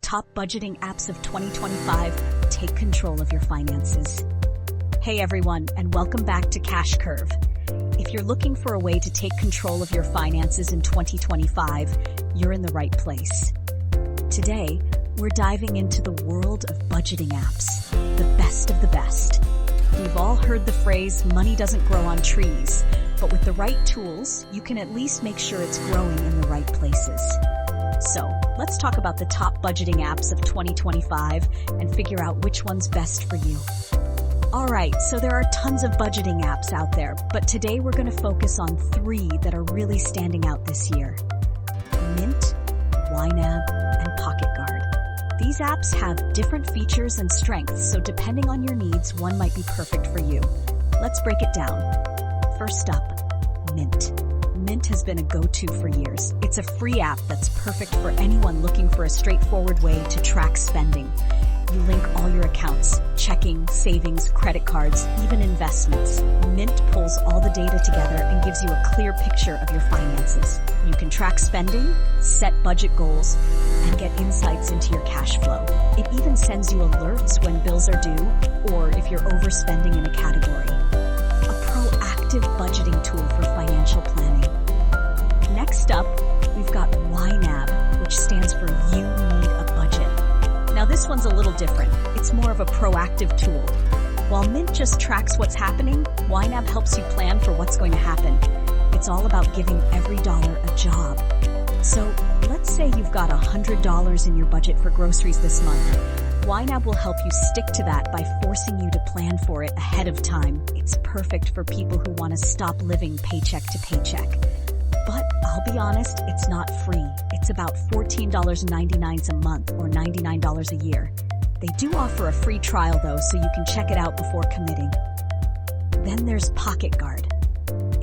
top budgeting apps of 2025. Take control of your finances. Hey everyone, and welcome back to Cash Curve. If you're looking for a way to take control of your finances in 2025, you're in the right place. Today, we're diving into the world of budgeting apps, the best of the best. We've all heard the phrase, money doesn't grow on trees, but with the right tools, you can at least make sure it's growing in the right places. So, let's talk about the top budgeting apps of 2025 and figure out which one's best for you. Alright, so there are tons of budgeting apps out there, but today we're going to focus on 3 that are really standing out this year. Mint, YNAB, and PocketGuard. These apps have different features and strengths, so depending on your needs, one might be perfect for you. Let's break it down. First up, Mint. Mint has been a go-to for years. It's a free app that's perfect for anyone looking for a straightforward way to track spending. You link all your accounts, checking, savings, credit cards, even investments. Mint pulls all the data together and gives you a clear picture of your finances. You can track spending, set budget goals, and get insights into your cash flow. It even sends you alerts when bills are due or if you're overspending in a category. A proactive budgeting tool for financial planning. Next up, we've got YNAB, which stands for You Need a Budget. Now this one's a little different. It's more of a proactive tool. While Mint just tracks what's happening, YNAB helps you plan for what's going to happen. It's all about giving every dollar a job. So let's say you've got $100 in your budget for groceries this month. YNAB will help you stick to that by forcing you to plan for it ahead of time. It's perfect for people who want to stop living paycheck to paycheck. But I'll be honest, it's not free. It's about $14.99 a month or $99 a year. They do offer a free trial though, so you can check it out before committing. Then there's PocketGuard.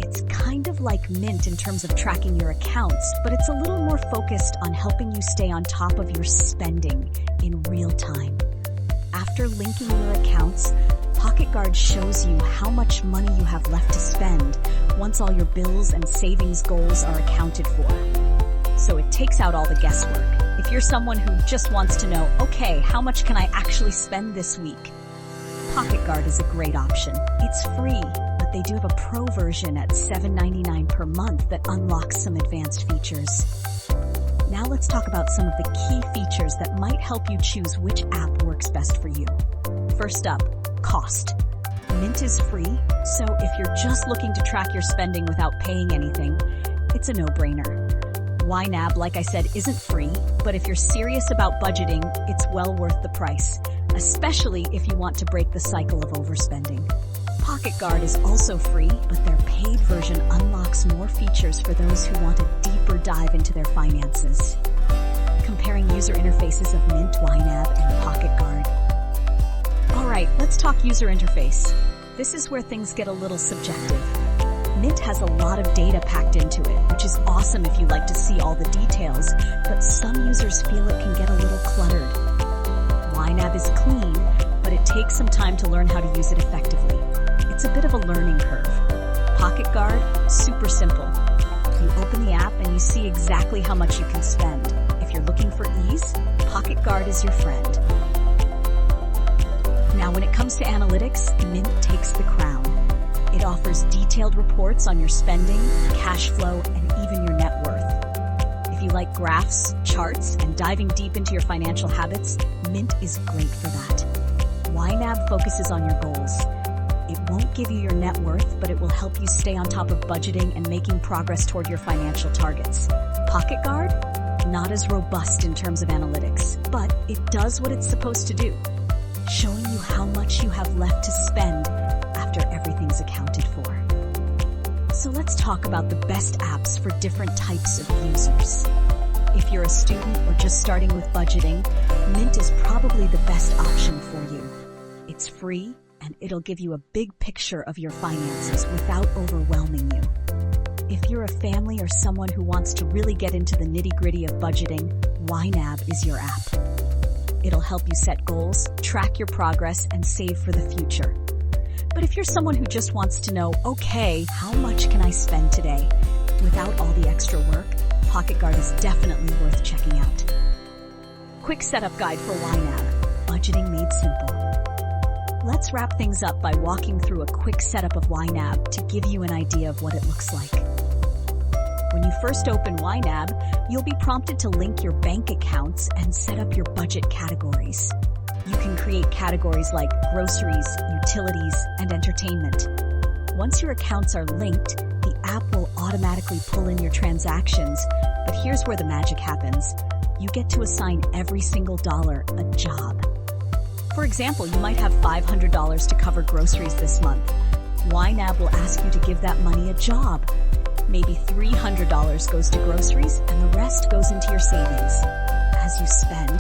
It's kind of like Mint in terms of tracking your accounts, but it's a little more focused on helping you stay on top of your spending in real time. After linking your accounts, PocketGuard shows you how much money you have left to spend once all your bills and savings goals are accounted for. So it takes out all the guesswork. If you're someone who just wants to know, okay, how much can I actually spend this week? PocketGuard is a great option. It's free, but they do have a pro version at $7.99 per month that unlocks some advanced features. Now let's talk about some of the key features that might help you choose which app works best for you. First up, cost. Mint is free, so if you're just looking to track your spending without paying anything, it's a no-brainer. YNAB, like I said, isn't free, but if you're serious about budgeting, it's well worth the price, especially if you want to break the cycle of overspending. PocketGuard is also free, but their paid version unlocks more features for those who want a deeper dive into their finances. Comparing user interfaces of Mint, YNAB, and PocketGuard. Alright, let's talk user interface. This is where things get a little subjective. Mint has a lot of data packed into it, which is awesome if you like to see all the details, but some users feel it can get a little cluttered. YNAB is clean, but it takes some time to learn how to use it effectively. It's a bit of a learning curve. PocketGuard, super simple. You open the app and you see exactly how much you can spend. If you're looking for ease, PocketGuard is your friend. Now, when it comes to analytics, Mint takes the crown. It offers detailed reports on your spending, cash flow, and even your net worth. If you like graphs, charts, and diving deep into your financial habits, Mint is great for that. YNAB focuses on your goals. It won't give you your net worth, but it will help you stay on top of budgeting and making progress toward your financial targets. PocketGuard? Not as robust in terms of analytics, but it does what it's supposed to do, showing you how much you have left to spend after everything's accounted for. So let's talk about the best apps for different types of users. If you're a student or just starting with budgeting, Mint is probably the best option for you. It's free, and it'll give you a big picture of your finances without overwhelming you. If you're a family or someone who wants to really get into the nitty-gritty of budgeting, YNAB is your app. It'll help you set goals, track your progress, and save for the future. But if you're someone who just wants to know, okay, how much can I spend today? Without all the extra work, PocketGuard is definitely worth checking out. quick setup guide for YNAB, budgeting made simple. Let's wrap things up by walking through a quick setup of YNAB to give you an idea of what it looks like. When you first open YNAB, you'll be prompted to link your bank accounts and set up your budget categories. You can create categories like groceries, utilities, and entertainment. Once your accounts are linked, the app will automatically pull in your transactions, but here's where the magic happens. You get to assign every single dollar a job. For example, you might have $500 to cover groceries this month. YNAB will ask you to give that money a job. Maybe $300 goes to groceries and the rest goes into your savings. As you spend,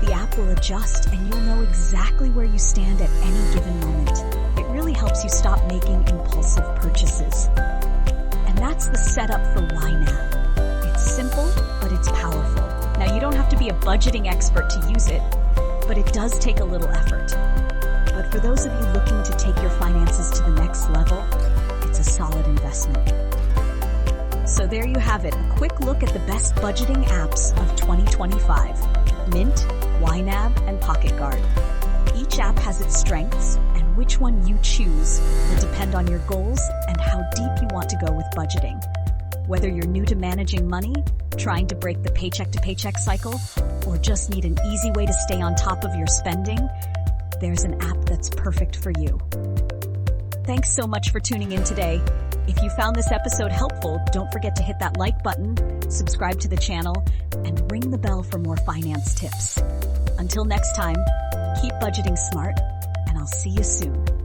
the app will adjust and you'll know exactly where you stand at any given moment. It really helps you stop making impulsive purchases. And that's the setup for YNAB. It's simple, but it's powerful. Now, you don't have to be a budgeting expert to use it, but it does take a little effort. But for those of you looking to take your finances to the next level, it's a solid investment. So there you have it, a quick look at the best budgeting apps of 2025. Mint, YNAB, and PocketGuard. Each app has its strengths, and which one you choose will depend on your goals and how deep you want to go with budgeting. Whether you're new to managing money, trying to break the paycheck-to-paycheck cycle, or just need an easy way to stay on top of your spending, there's an app that's perfect for you. Thanks so much for tuning in today. If you found this episode helpful, don't forget to hit that like button, subscribe to the channel, and ring the bell for more finance tips. Until next time, keep budgeting smart, and I'll see you soon.